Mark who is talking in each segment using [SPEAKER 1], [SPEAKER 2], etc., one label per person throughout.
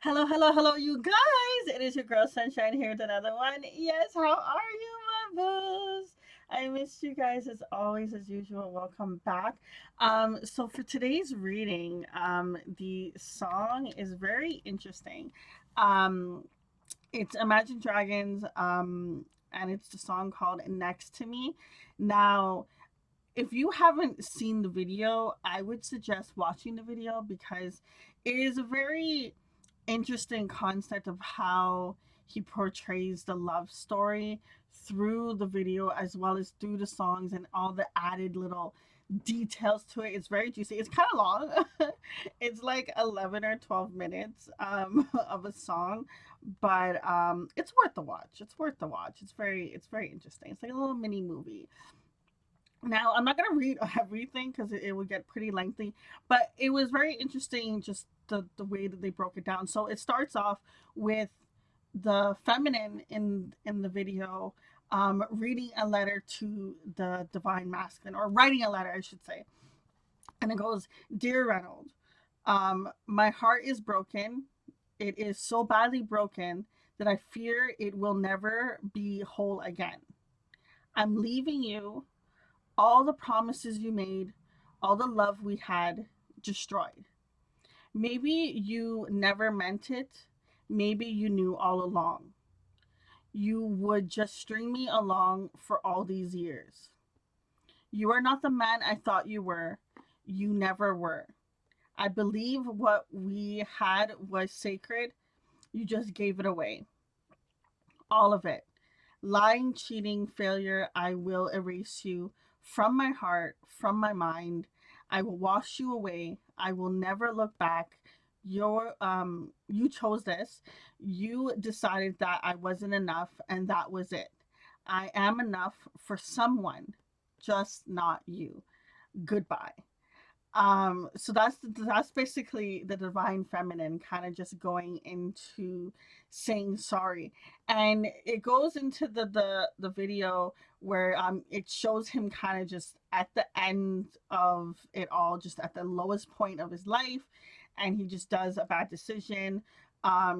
[SPEAKER 1] Hello, hello, hello, you guys. It is your girl Sunshine here with another one. Yes, how are you, my boos? I missed you guys as always, as usual. Welcome back. So for today's reading, the song is very interesting. Um, it's Imagine Dragons, and it's the song called Next to Me. Now, if you haven't seen the video, I would suggest watching the video because it is a very interesting concept of how he portrays the love story through the video as well as through the songs and all the added little details to it. It's very juicy. It's kind of long. It's like 11 or 12 minutes of a song, but it's worth the watch. It's worth the watch. It's very interesting. It's like a little mini movie. Now, I'm not going to read everything because it would get pretty lengthy, but it was very interesting just the way that they broke it down. So it starts off with the feminine in the video reading a letter to the divine masculine, or writing a letter, I should say. And it goes, Dear Reynolds, my heart is broken. It is so badly broken that I fear it will never be whole again. I'm leaving you, all the promises you made, all the love we had, destroyed. Maybe you never meant it. Maybe you knew all along. You would just string me along for all these years. You are not the man I thought you were. You never were. I believe what we had was sacred. You just gave it away. All of it. Lying, cheating, failure, I will erase you from my heart, from my mind. I will wash you away. I will never look back. You chose this. You decided that I wasn't enough and that was it. I am enough for someone, just not you. Goodbye. So that's basically the divine feminine kind of just going into saying sorry. And it goes into the video where it shows him kind of just at the end of it all, just at the lowest point of his life, and he just does a bad decision.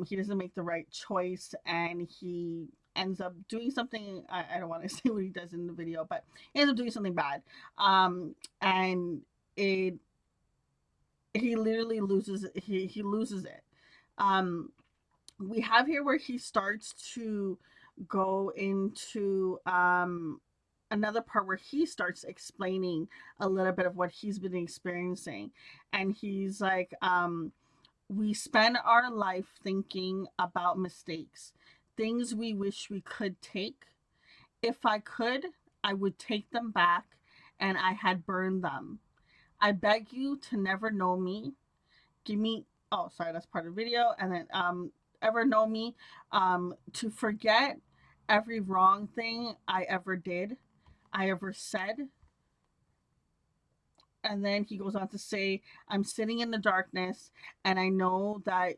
[SPEAKER 1] He doesn't make the right choice, and he ends up doing something. I don't want to say what he does in the video, but he ends up doing something bad. And it he literally he loses it. um we have here where he starts to go into another part where he starts explaining a little bit of what he's been experiencing, and he's like, we spend our life thinking about mistakes, things we wish we could take. If I could, I would take them back, and I had burned them. I beg you to never know me. Give me, oh, sorry, that's part of the video. And then ever know me, to forget every wrong thing I ever did, I ever said. And then he goes on to say, I'm sitting in the darkness and I know that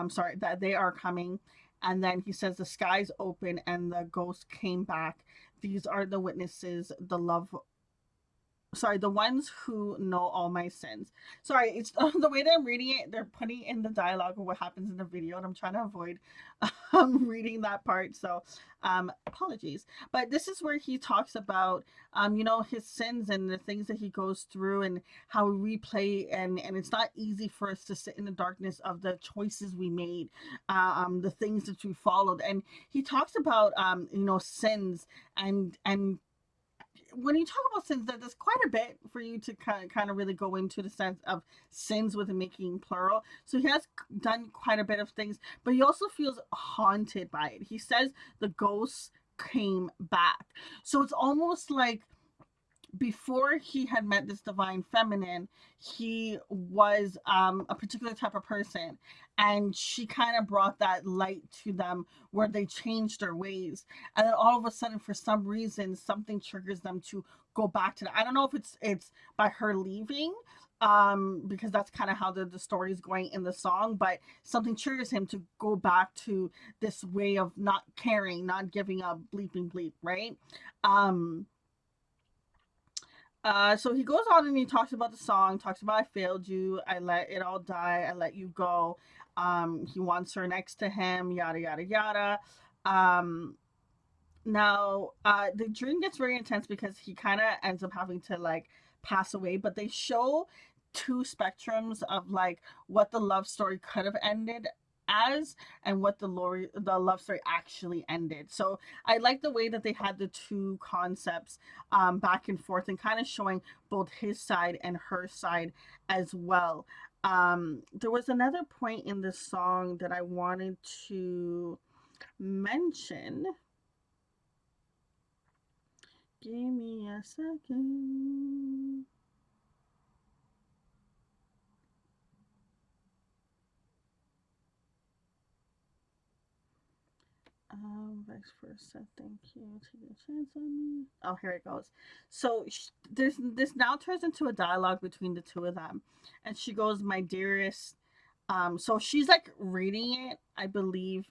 [SPEAKER 1] sorry, that they are coming. And then he says, the skies open and the ghost came back. These are the witnesses, the ones who know all my sins. Sorry, it's the way that I'm reading it, they're putting in the dialogue of what happens in the video, and I'm trying to avoid reading that part. So apologies. But this is where he talks about his sins and the things that he goes through, and how we replay, and it's not easy for us to sit in the darkness of the choices we made, the things that we followed. And he talks about sins, and when you talk about sins, there's quite a bit for you to kind of really go into the sense of sins with making plural. So he has done quite a bit of things, but he also feels haunted by it. He says the ghosts came back. So it's almost like before he had met this divine feminine, he was a particular type of person, and she kind of brought that light to them where they changed their ways, and then all of a sudden, for some reason, something triggers them to go back to that. I don't know if it's by her leaving, because that's kind of how the story is going in the song, but something triggers him to go back to this way of not caring, not giving up, bleeping bleep, right? um So he goes on and he talks about the song, talks about I failed you, I let it all die, I let you go. He wants her next to him, yada yada yada. Um, the dream gets very intense because he kind of ends up having to like pass away, but they show two spectrums of like what the love story could have ended as and what the love story actually ended. So I like the way that they had the two concepts back and forth and kind of showing both his side and her side as well. There was another point in this song that I wanted to mention. Give me a second. Vice versa. Thank you. Take a chance on me. Oh, here it goes. So there's this now turns into a dialogue between the two of them, and she goes, "My dearest." So she's like reading it, I believe,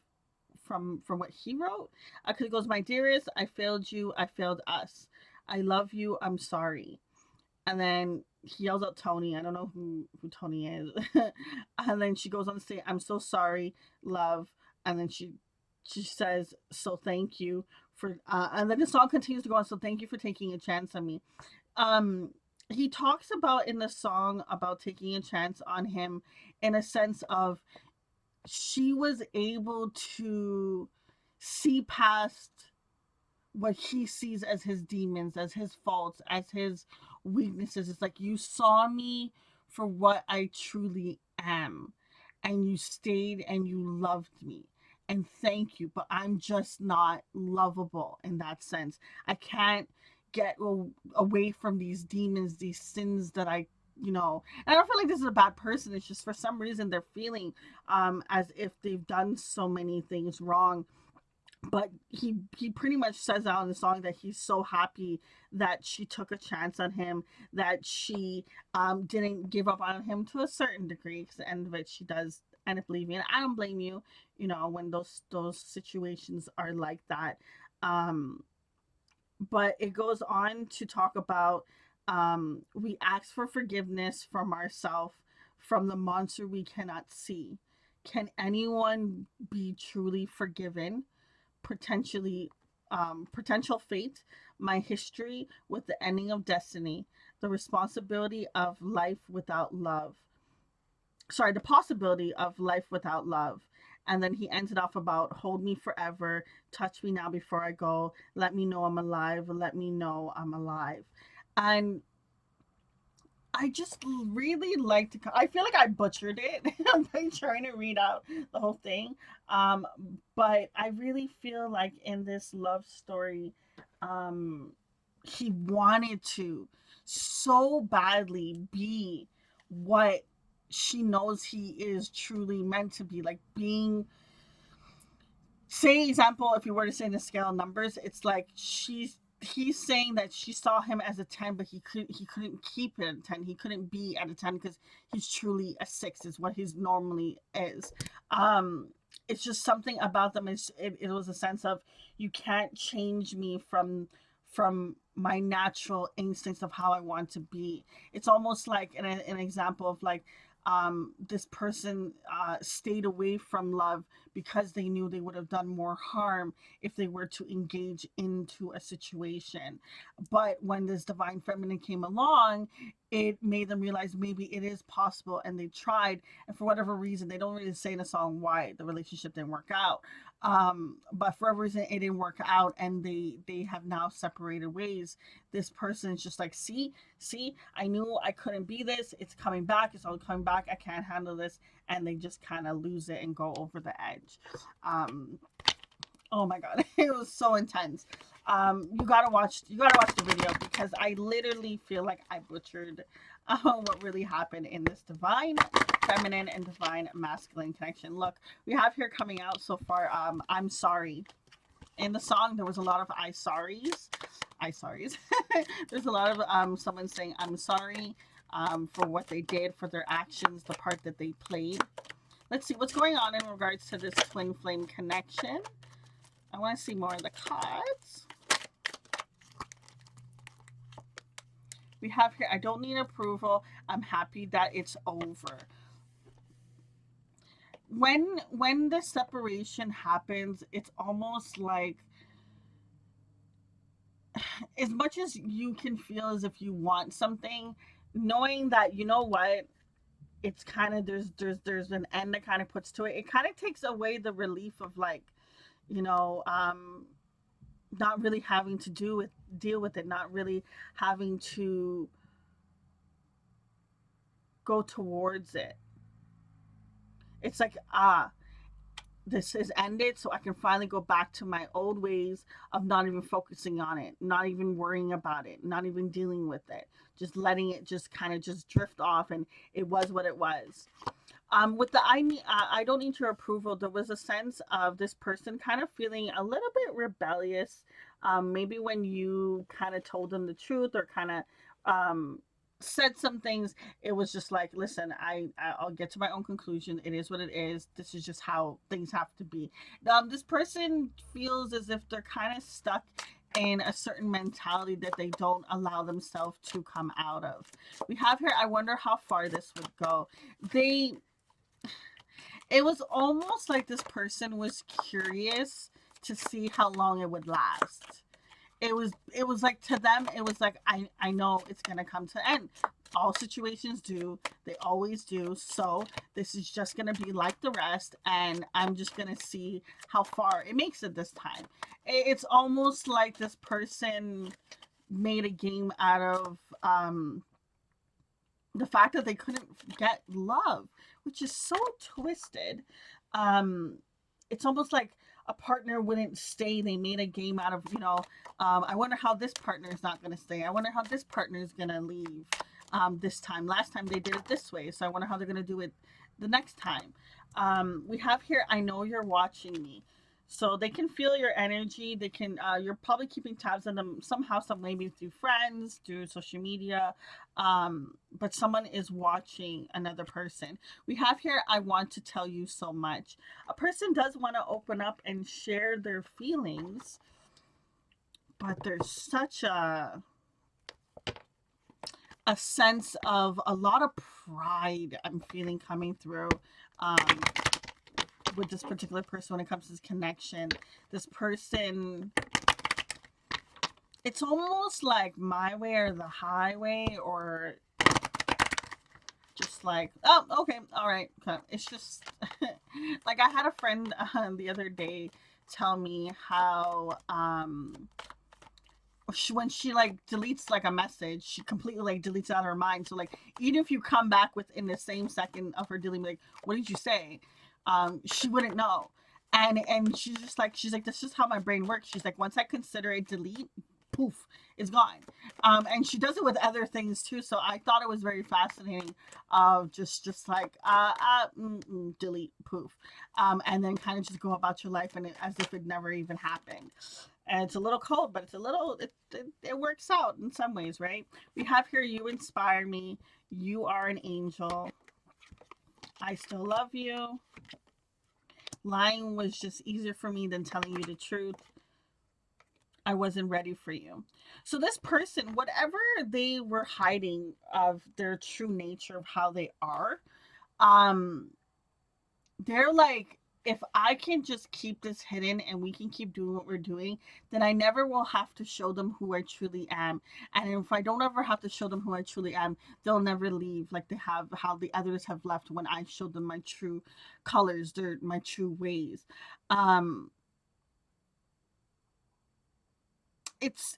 [SPEAKER 1] from what he wrote. Because it goes, "My dearest, I failed you. I failed us. I love you. I'm sorry." And then he yells out Tony. I don't know who Tony is. And then she goes on to say, "I'm so sorry, love." And then she says, "So thank you for." And then the song continues to go on. So thank you for taking a chance on me. Um, he talks about in the song about taking a chance on him, in a sense of she was able to see past what he sees as his demons, as his faults, as his weaknesses. It's like you saw me for what I truly am, and you stayed and you loved me. And thank you, but I'm just not lovable in that sense. I can't get away from these demons, these sins that and I don't feel like this is a bad person. It's just for some reason they're feeling as if they've done so many things wrong, but he pretty much says out in the song that he's so happy that she took a chance on him, that she didn't give up on him to a certain degree, because at the end of it she does end up leaving, and I don't blame you, when those situations are like that. Um but it goes on to talk about we ask for forgiveness from ourselves, from the monster we cannot see. Can anyone be truly forgiven? Potentially Potential fate, my history with the ending of destiny, the responsibility of life without love. Sorry, the possibility of life without love. And then he ends it off about hold me forever, touch me now before I go, let me know I'm alive, let me know I'm alive. And I just really like to. I feel like I butchered it by trying to read out the whole thing. Um, but I really feel like in this love story, um, he wanted to so badly be what she knows he is truly meant to be, like being, say example, if you were to say the scale of numbers, it's like he's saying that she saw him as a 10, but he couldn't keep it at a 10. He couldn't be at a 10 because he's truly a 6 is what he's normally is. um it's just something about them. It was a sense of you can't change me from my natural instincts of how I want to be. It's almost like an example of like this person stayed away from love because they knew they would have done more harm if they were to engage into a situation. But when this divine feminine came along, it made them realize maybe it is possible, and they tried. And for whatever reason, they don't really say in the song why the relationship didn't work out. But for whatever reason, it didn't work out, and they have now separated ways. This person is just like, see, I knew I couldn't be this. It's coming back. It's all coming back. I can't handle this, and they just kind of lose it and go over the edge. Um, oh my god, it was so intense. You gotta watch the video because I literally feel like I butchered what really happened in this divine feminine and divine masculine connection. Look, we have here coming out so far. I'm sorry. In the song, there was a lot of I sorries. There's a lot of someone saying I'm sorry for what they did, for their actions, the part that they played. Let's see what's going on in regards to this twin flame connection. I want to see more of the cards. We have here, I don't need approval. I'm happy that it's over. When the separation happens, it's almost like, as much as you can feel as if you want something, knowing that, you know what, it's kind of, there's an end that kind of puts to it. It kind of takes away the relief of, like, you know, not really having to deal with it, not really having to go towards it. It's like, this has ended, so I can finally go back to my old ways of not even focusing on it, not even worrying about it, not even dealing with it, just letting it just kind of just drift off, and it was what it was. With the I don't need your approval. There was a sense of this person kind of feeling a little bit rebellious. Maybe when you kind of told them the truth, or kind of said some things, it was just like, listen, I'll get to my own conclusion. It is what it is. This is just how things have to be. This person feels as if they're kind of stuck in a certain mentality that they don't allow themselves to come out of. We have here, I wonder how far this would go. They It was almost like this person was curious to see how long it would last. It was like, to them, it was like, I know it's gonna come to an end. All situations do, they always do. So this is just gonna be like the rest, and I'm just gonna see how far it makes it this time. It's almost like this person made a game out of the fact that they couldn't get love, which is so twisted. Um, it's almost like a partner wouldn't stay. They made a game out of, I wonder how this partner is not going to stay. I wonder how this partner is going to leave this time. Last time they did it this way, so I wonder how they're going to do it the next time. We have here, I know you're watching me. So they can feel your energy. They can. You're probably keeping tabs on them somehow, some maybe through friends, through social media, but someone is watching another person. We have here, I want to tell you so much. A person does want to open up and share their feelings, but there's such a sense of a lot of pride I'm feeling coming through. Um, with this particular person when it comes to this connection. This person, it's almost like my way or the highway, or just like, oh, okay, all right. Okay. It's just like, I had a friend the other day tell me how when she like deletes like a message, she completely like deletes it out of her mind. So like, even if you come back within the same second of her deleting, like, what did you say? She wouldn't know. And she's like, that's just how my brain works. She's like, once I consider it delete, poof, it's gone. And she does it with other things too. So I thought it was very fascinating of just like, delete, poof. And then kind of just go about your life, and as if it never even happened. And it's a little cold, but it works out in some ways, right? We have here, you inspire me. You are an angel. I still love you. Lying was just easier for me than telling you the truth. I wasn't ready for you. So this person, whatever they were hiding of their true nature of how they are, um, they're like, if I can just keep this hidden and we can keep doing what we're doing, then I never will have to show them who I truly am. And if I don't ever have to show them who I truly am, they'll never leave like they have, how the others have left when I showed them my true colors, my true ways. Um, it's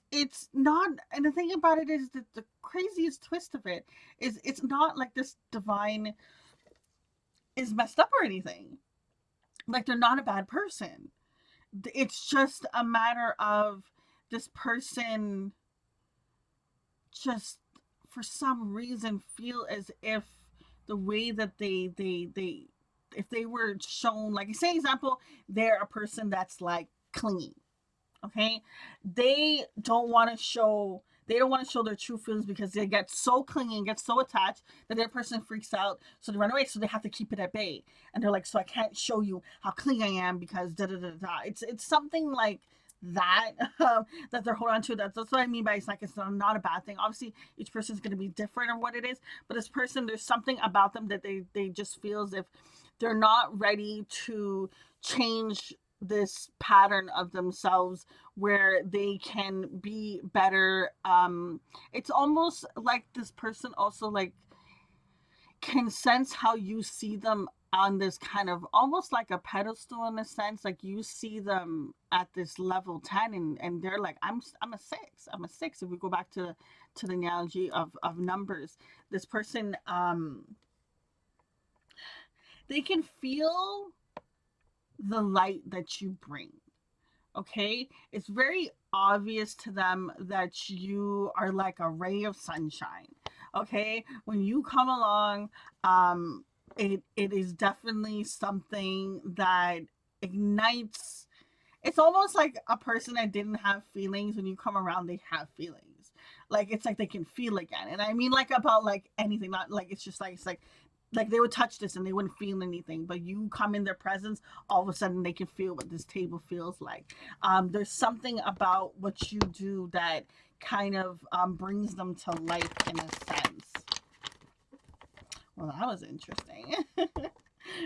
[SPEAKER 1] not, and the thing about it is that the craziest twist of it is, it's not like this divine is messed up or anything. Like, they're not a bad person. It's just a matter of this person just, for some reason, feel as if the way that they if they were shown, like, say example, they're a person that's like clingy. Okay, they don't want to show their true feelings because they get so clingy and get so attached that their person freaks out, so they run away, so they have to keep it at bay. And they're like, so I can't show you how clingy I am because da da da da. It's something like that that they're holding on to. That's what I mean by it's like it's not a bad thing. Obviously, each person's going to be different or what it is, but this person, there's something about them that they just feel as if they're not ready to change this pattern of themselves where they can be better. It's almost like this person also like can sense how you see them on this kind of almost like a pedestal in a sense, like you see them at this level 10, and they're like I'm a 6, I'm a 6. If we go back to the analogy of numbers, this person they can feel the light that you bring. Okay, it's very obvious to them that you are like a ray of sunshine. Okay, when you come along, it is definitely something that ignites. It's almost like a person that didn't have feelings. When you come around, they have feelings. Like it's like they can feel again. And I mean like about like anything, not like it's just like it's like they would touch this and they wouldn't feel anything, but you come in their presence, all of a sudden they can feel what this table feels like. There's something about what you do that kind of brings them to life in a sense. Well, that was interesting.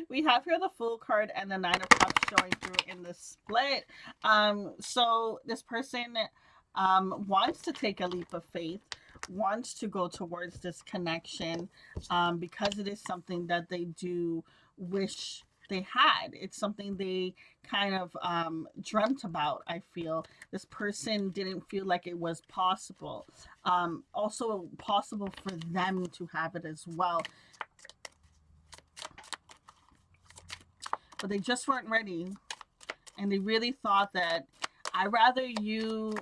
[SPEAKER 1] We have here the Fool card and the Nine of Cups showing through in the split. So this person wants to take a leap of faith, wants to go towards this connection, because it is something that they do wish they had. It's something they kind of dreamt about. I feel this person didn't feel like it was possible. Also possible for them to have it as well, but they just weren't ready. And they really thought that I'd rather you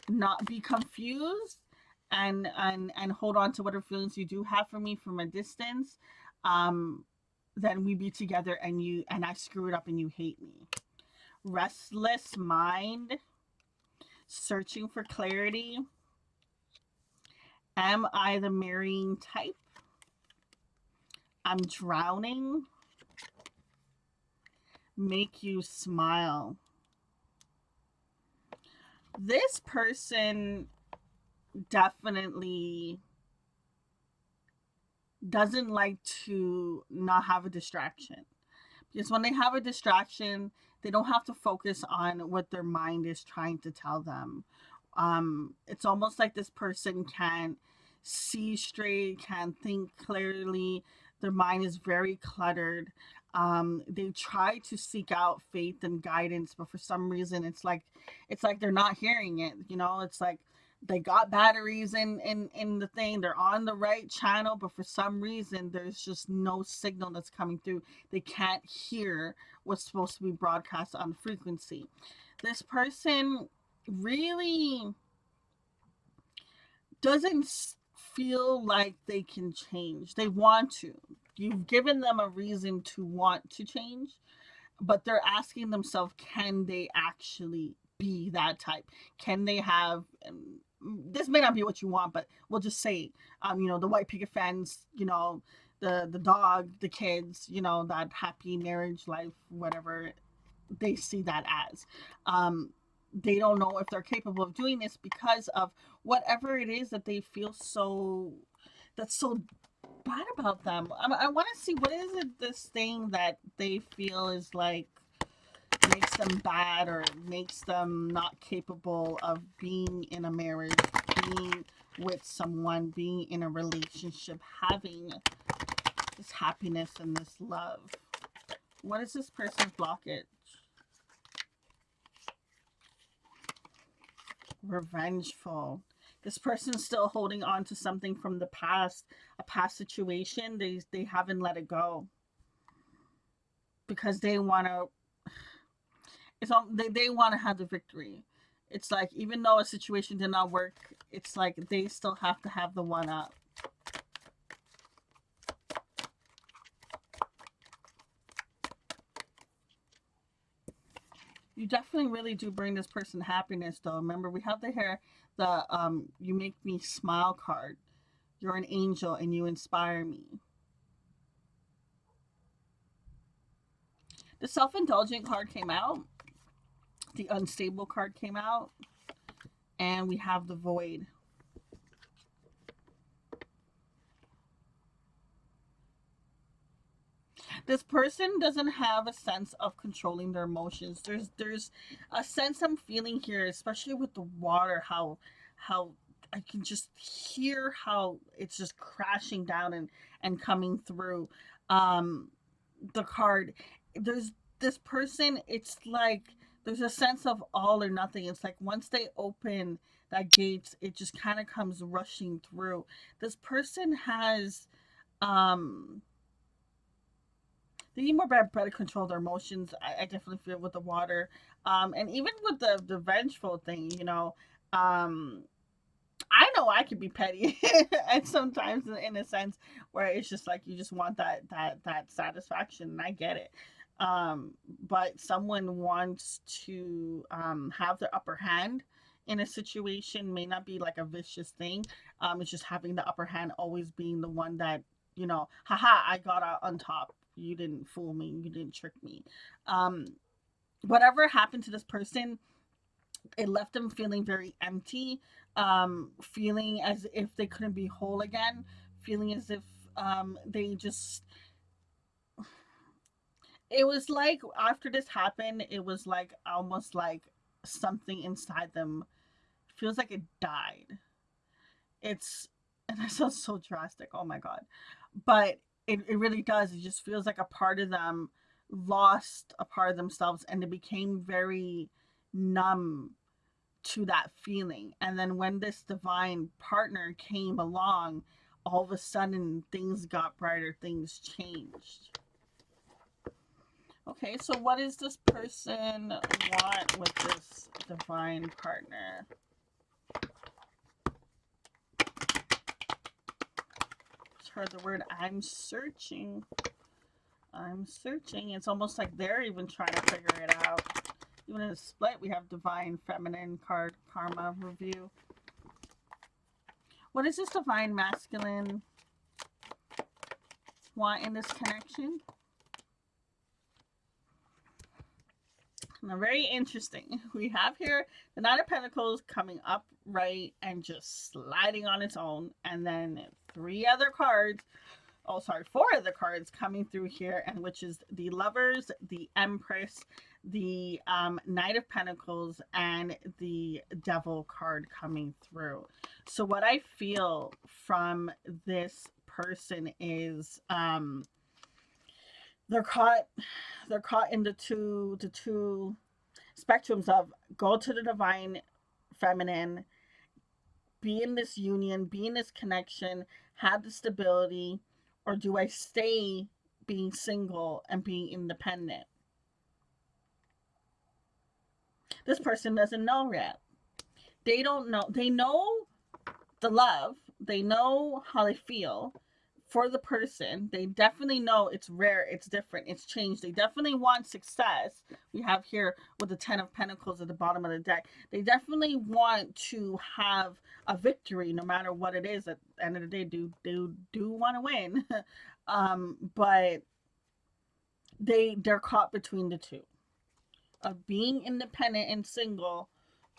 [SPEAKER 1] not be confused and hold on to whatever feelings you do have for me from a distance, um than we be together and you and I screw it up and you hate me. Restless mind, searching for clarity. Am I the marrying type? I'm drowning. Make you smile. This person definitely doesn't like to not have a distraction, because when they have a distraction, they don't have to focus on what their mind is trying to tell them. It's almost like this person can't see straight, can't think clearly. Their mind is very cluttered. They try to seek out faith and guidance, but for some reason, it's like they're not hearing it. It's like they got batteries in the thing, they're on the right channel, but for some reason there's just no signal that's coming through. They can't hear what's supposed to be broadcast on frequency. This person really doesn't feel like they can change. They want to. You've given them a reason to want to change, but they're asking themselves, can they actually be that type? Can they have this may not be what you want, but we'll just say, the white picket fence, the dog, the kids, that happy marriage life, whatever they see that as. They don't know if they're capable of doing this because of whatever it is that they feel that's so bad about them. I want to see what is it, this thing that they feel is like makes them bad or makes them not capable of being in a marriage, being with someone, being in a relationship, having this happiness and this love. What is this person's blockage? Revengeful. This person's still holding on to something from the past, a past situation. They haven't let it go because they want to. It's all they want to have the victory. It's like even though a situation did not work, it's like they still have to have the one up. You definitely really do bring this person happiness, though. Remember, we have the you make me smile card. You're an angel and you inspire me. The self-indulgent card came out. The unstable card came out, and we have the void. This person doesn't have a sense of controlling their emotions. There's a sense I'm feeling here, especially with the water, how I can just hear how it's just crashing down and coming through. Um the card. There's this person, it's like there's a sense of all or nothing. It's like once they open that gates, it just kind of comes rushing through. This person has um they need more better control their emotions. I definitely feel with the water, and even with the vengeful thing. Um, I know I could be petty, and sometimes in a sense where it's just like you just want that satisfaction, and I get it. Um, but someone wants to have the upper hand in a situation may not be like a vicious thing. It's just having the upper hand, always being the one that haha, I got out on top. You didn't fool me. You didn't trick me. Um, Whatever happened to this person, it left them feeling very empty, feeling as if they couldn't be whole again, feeling as if they just. It was like after this happened, it was like almost like something inside them feels like it died. It's and that sounds so drastic. Oh my god, but it really does. It just feels like a part of them lost a part of themselves, and they became very numb to that feeling. And then when this divine partner came along, all of a sudden things got brighter, things changed. Okay, so what does this person want with this divine partner? Just heard the word I'm searching. I'm searching. It's almost like they're even trying to figure it out. Even in a split, we have divine feminine card karma review. What does this divine masculine want in this connection? Now, very interesting. We have here the Nine of Pentacles coming up right and just sliding on its own, and then four other cards coming through here, and which is the Lovers, the Empress, the Knight of Pentacles, and the Devil card coming through. So what I feel from this person is they're caught in the two spectrums of go to the divine feminine, be in this union, be in this connection, have the stability, or do I stay being single and being independent? This person doesn't know yet. They don't know. They know the love, they know how they feel for the person. They definitely know it's rare, it's different, it's changed. They definitely want success. We have here with the Ten of Pentacles at the bottom of the deck. They definitely want to have a victory no matter what it is. At the end of the day, do want to win. But they're caught between the two of being independent and single,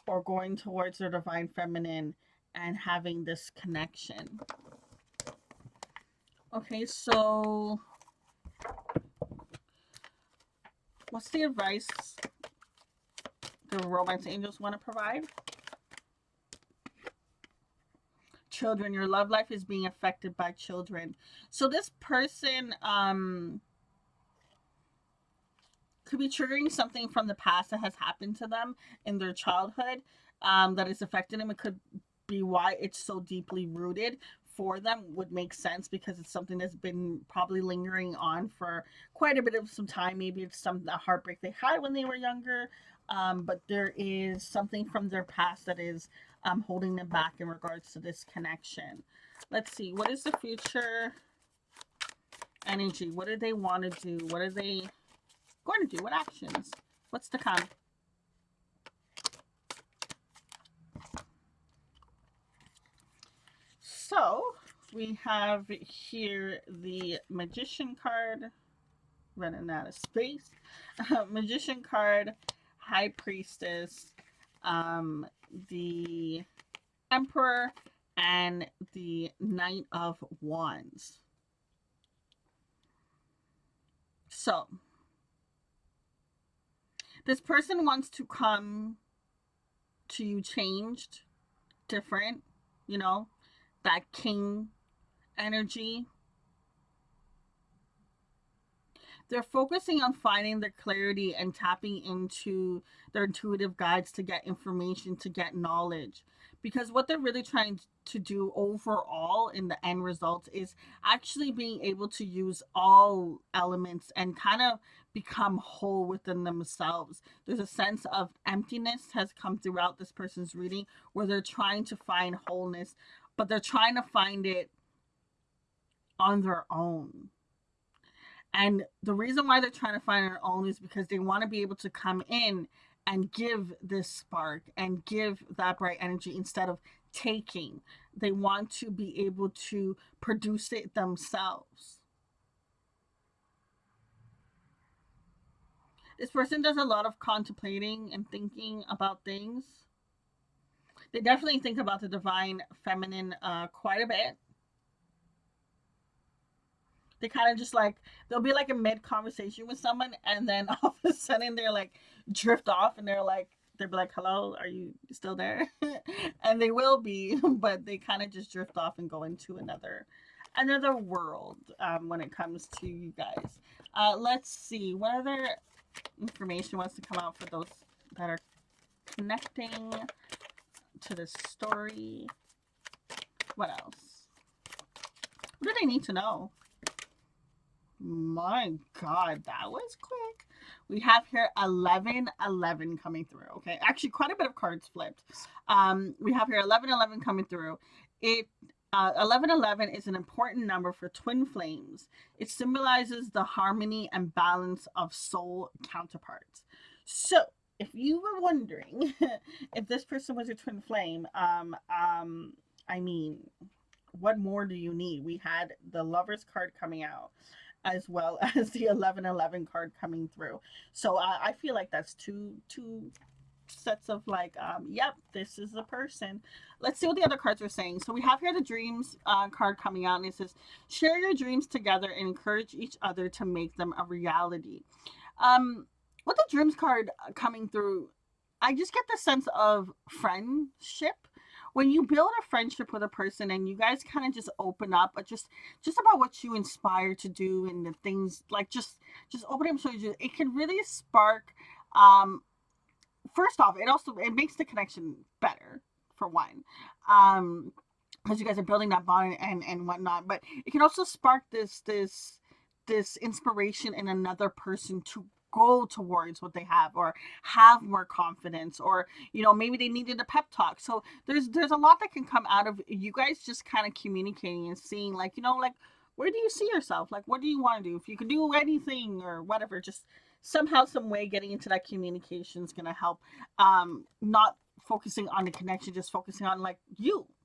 [SPEAKER 1] or going towards their divine feminine and having this connection. Okay, so what's the advice the romance angels want to provide? Children, your love life is being affected by children. So this person could be triggering something from the past that has happened to them in their childhood that is affecting them. It could be why it's so deeply rooted for them, would make sense because it's something that's been probably lingering on for quite a bit of some time. Maybe it's a heartbreak they had when they were younger, but there is something from their past that is holding them back in regards to this connection. Let's see, what is the future energy? What do they want to do? What are they going to do? What actions? What's to come? So we have here the Magician card, running out of space. Magician card High Priestess, um, the Emperor, and the Knight of Wands. So, this person wants to come to you changed, different, you know, that king energy. They're focusing on finding their clarity and tapping into their intuitive guides to get information, to get knowledge. Because what they're really trying to do overall in the end result is actually being able to use all elements and kind of become whole within themselves. There's a sense of emptiness has come throughout this person's reading where they're trying to find wholeness, but they're trying to find it on their own. And the reason why they're trying to find their own is because they want to be able to come in and give this spark and give that bright energy instead of taking. They want to be able to produce it themselves. This person does a lot of contemplating and thinking about things. They definitely think about the divine feminine quite a bit. They kind of just like, they'll be like a mid conversation with someone and then all of a sudden they're like drift off and they'll be like, hello, are you still there? And they will be, but they kind of just drift off and go into another world when it comes to you guys. Let's see what other information wants to come out for those that are connecting to the story. What else? What do they need to know? My God, that was quick. We have here 1111 coming through. Okay, actually, quite a bit of cards flipped. We have here 1111 coming through. It 1111 is an important number for twin flames. It symbolizes the harmony and balance of soul counterparts. So, if you were wondering if this person was your twin flame, I mean, what more do you need? We had the Lovers card coming out as well as the 1111 card coming through. So I feel like that's two sets of like, yep, this is the person. Let's see what the other cards are saying. So we have here the dreams card coming out, and it says, share your dreams together and encourage each other to make them a reality. With the dreams card coming through, I just get the sense of friendship. When you build a friendship with a person and you guys kind of just open up, but just about what you inspire to do and the things like just open up so you, it can really spark. First off, it makes the connection better for one. Because you guys are building that bond and whatnot, but it can also spark this inspiration in another person to go towards what they have or have more confidence, or maybe they needed a pep talk. So there's a lot that can come out of you guys just kind of communicating and seeing, like, like, where do you see yourself, like, what do you want to do, if you could do anything or whatever, just somehow some way getting into that communication is going to help. Not focusing on the connection, just focusing on, like,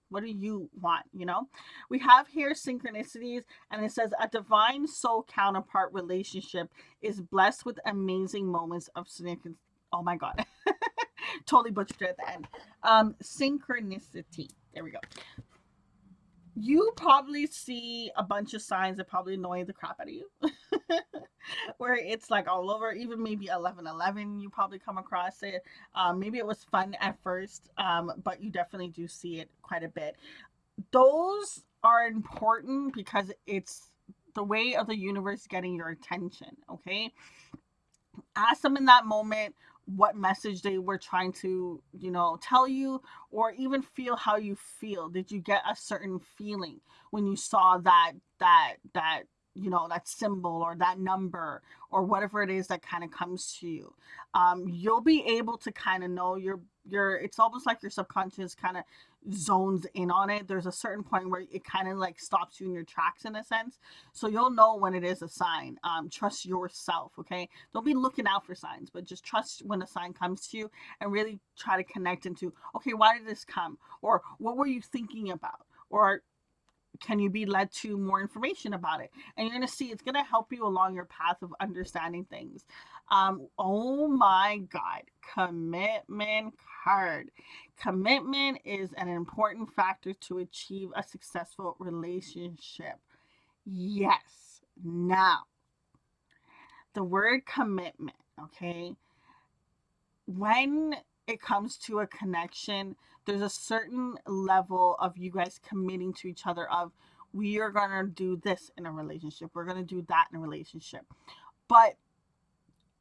[SPEAKER 1] what do you want? We have here synchronicities, and it says a divine soul counterpart relationship is blessed with amazing moments of significance. Oh my God. Totally butchered it at the end. Synchronicity. There we go. You probably see a bunch of signs that probably annoy the crap out of you. Where it's like all over, even maybe 1111, you probably come across it. Maybe it was fun at first, but you definitely do see it quite a bit. Those are important because it's the way of the universe getting your attention. Okay, ask them in that moment what message they were trying to tell you, or even feel how you feel. Did you get a certain feeling when you saw that symbol or that number or whatever it is that kind of comes to you? You'll be able to kind of know it's almost like your subconscious kind of zones in on it. There's a certain point where it kind of like stops you in your tracks in a sense. So you'll know when it is a sign. Trust yourself, okay? Don't be looking out for signs, but just trust when a sign comes to you and really try to connect into, okay, why did this come? Or what were you thinking about? Or can you be led to more information about it? And you're going to see it's going to help you along your path of understanding things. Oh my God, commitment card. Commitment is an important factor to achieve a successful relationship. Yes. Now, the word commitment, okay? When it comes to a connection, there's a certain level of you guys committing to each other of we are going to do this in a relationship. We're going to do that in a relationship. But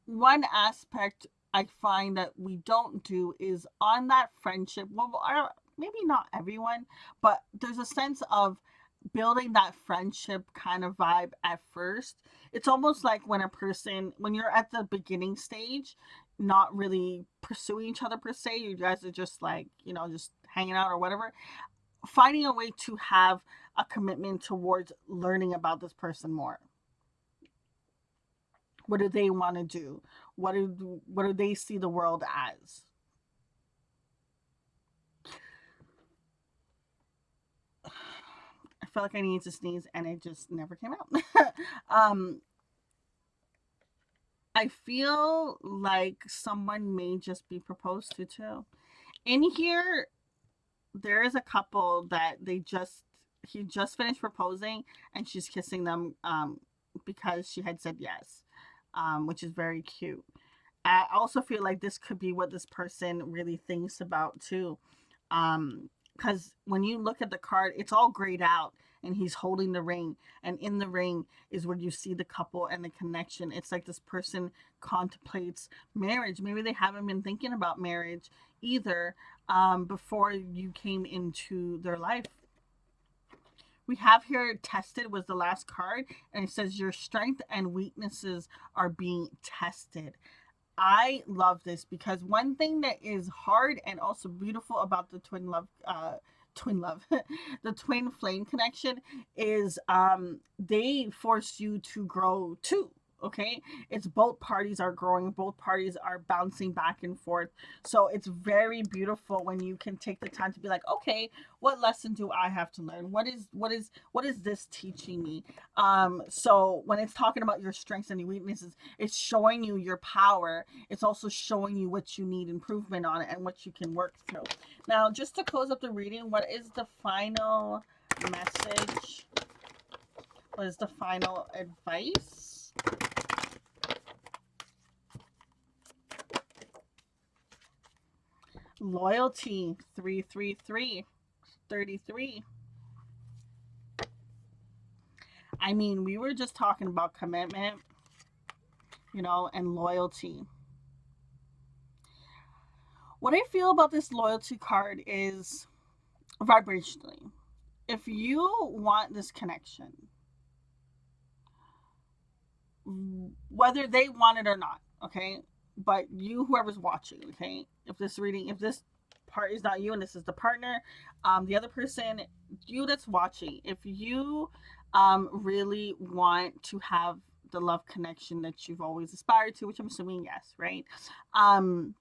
[SPEAKER 1] one aspect I find that we don't do is on that friendship. Well, maybe not everyone, but there's a sense of building that friendship kind of vibe at first. It's almost like when you're at the beginning stage, not really pursuing each other per se, you guys are just like, just hanging out or whatever, finding a way to have a commitment towards learning about this person more. What do they want to do? What do they see the world as? I felt like I needed to sneeze and it just never came out. um, I feel like someone may just be proposed to too. In here, there is a couple that he just finished proposing and she's kissing them because she had said yes, which is very cute. I also feel like this could be what this person really thinks about too. Because when you look at the card, it's all grayed out and he's holding the ring. And in the ring is where you see the couple and the connection. It's like this person contemplates marriage. Maybe they haven't been thinking about marriage either before you came into their life. We have here tested was the last card, and it says your strength and weaknesses are being tested. I love this because one thing that is hard and also beautiful about the twin love, the twin flame connection is they force you to grow too. Okay, it's both parties are growing, both parties are bouncing back and forth. So it's very beautiful when you can take the time to be like, okay, what lesson do I have to learn? What is this teaching me? So when it's talking about your strengths and your weaknesses, it's showing you your power. It's also showing you what you need improvement on and what you can work through. Now, just to close up the reading, what is the final message? What is the final advice? Loyalty, 333, 33. I mean, we were just talking about commitment, and loyalty. What I feel about this loyalty card is vibrationally. If you want this connection, whether they want it or not, okay? But you, whoever's watching, okay? If this part is not you and this is the partner, the other person, you that's watching, if you really want to have the love connection that you've always aspired to, which I'm assuming yes, right? Um,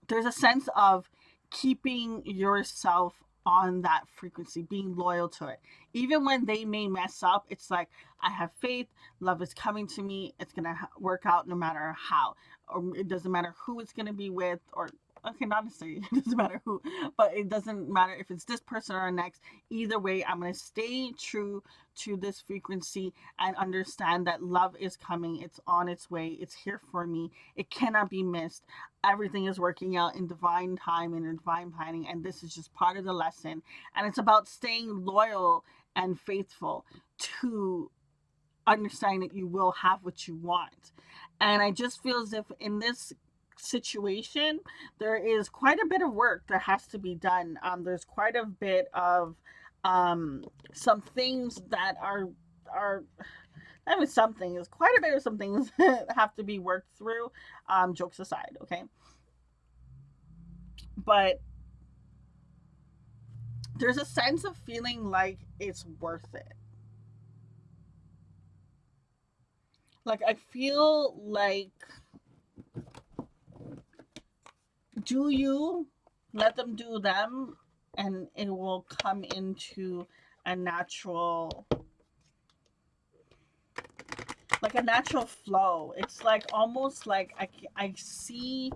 [SPEAKER 1] there's a sense of keeping yourself on that frequency, being loyal to it. Even when they may mess up, it's like, I have faith, love is coming to me, it's going to work out no matter how. Or it doesn't matter who it's going to be with, or okay, not necessarily, it doesn't matter who, but it doesn't matter if it's this person or next. Either way, I'm going to stay true to this frequency and understand that love is coming, it's on its way, it's here for me, it cannot be missed. Everything is working out in divine time and in divine planning, and this is just part of the lesson. And it's about staying loyal and faithful to understanding that you will have what you want. And I just feel as if in this situation, there is quite a bit of work that has to be done. There's quite a bit of some things that are I mean, something is quite a bit of some things that have to be worked through. Jokes aside, okay, but there's a sense of feeling like it's worth it. Like I feel like, do you let them do them, and it will come into a natural, like a natural flow. It's like almost like I see,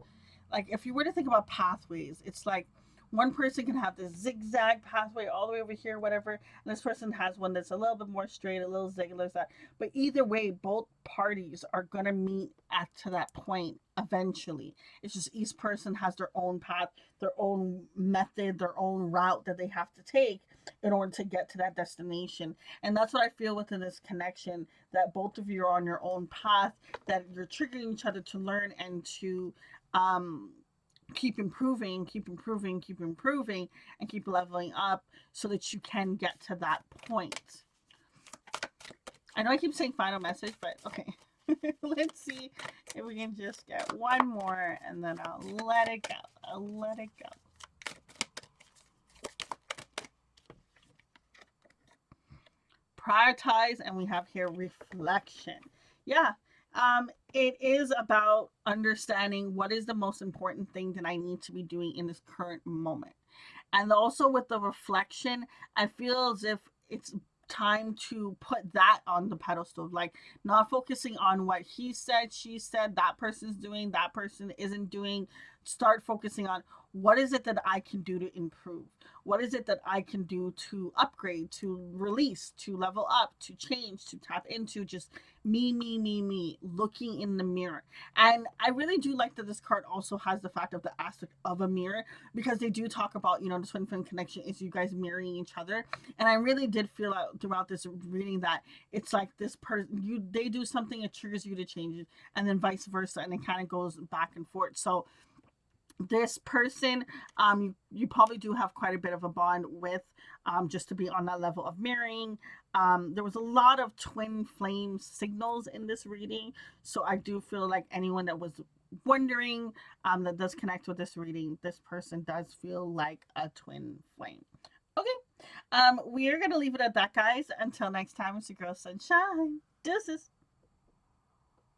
[SPEAKER 1] like if you were to think about pathways, it's like one person can have this zigzag pathway all the way over here, whatever, and this person has one that's a little bit more straight, a little zig, like that. But either way, both parties are gonna meet at to that point eventually. It's just each person has their own path, their own method, their own route that they have to take in order to get to that destination. And that's what I feel within this connection, that both of you are on your own path, that you're triggering each other to learn and to um, keep improving, keep improving, keep improving, and keep leveling up so that you can get to that point. I know I keep saying final message, but okay. Let's see if we can just get one more and then I'll let it go. I'll let it go. Prioritize, and we have here reflection. Yeah, it is about understanding what is the most important thing that I need to be doing in this current moment. And also with the reflection, I feel as if it's time to put that on the pedestal, like not focusing on what he said, she said, that person's doing, that person isn't doing. Start focusing on what is it that I can do to improve, what is it that I can do to upgrade, to release, to level up, to change, to tap into just me, looking in the mirror. And I really do like that this card also has the fact of the aspect of a mirror, because they do talk about, you know, the twin flame connection is you guys mirroring each other. And I really did feel out throughout this reading that it's like this person, they do something, it triggers you to change it, and then vice versa, and it kind of goes back and forth. So this person, you probably do have quite a bit of a bond with, just to be on that level of mirroring. There was a lot of twin flame signals in this reading, so I do feel like anyone that was wondering, that does connect with this reading, this person does feel like a twin flame. Okay, we are gonna leave it at that, guys. Until next time, it's your girl Sunshine. Deuces.